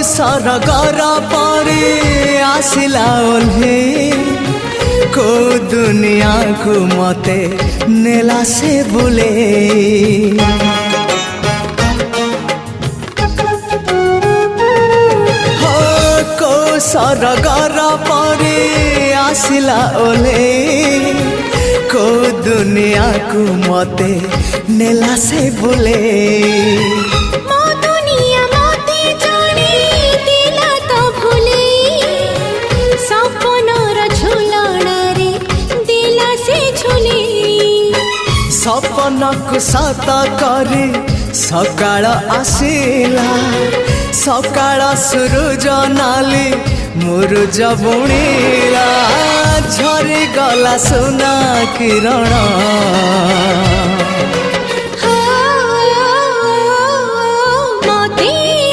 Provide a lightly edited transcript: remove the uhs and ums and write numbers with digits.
सरगर परे आसिला ओल्हे को दुनिया को मते नेला से बुले हो को सरगर परे आसिला ओल्हे को दुनिया को मते नेला से बुले सपन को सत करे सकाळ आसिला सकाळ सूरज नाली मुरुज बुणीला झरी गला सोना किरण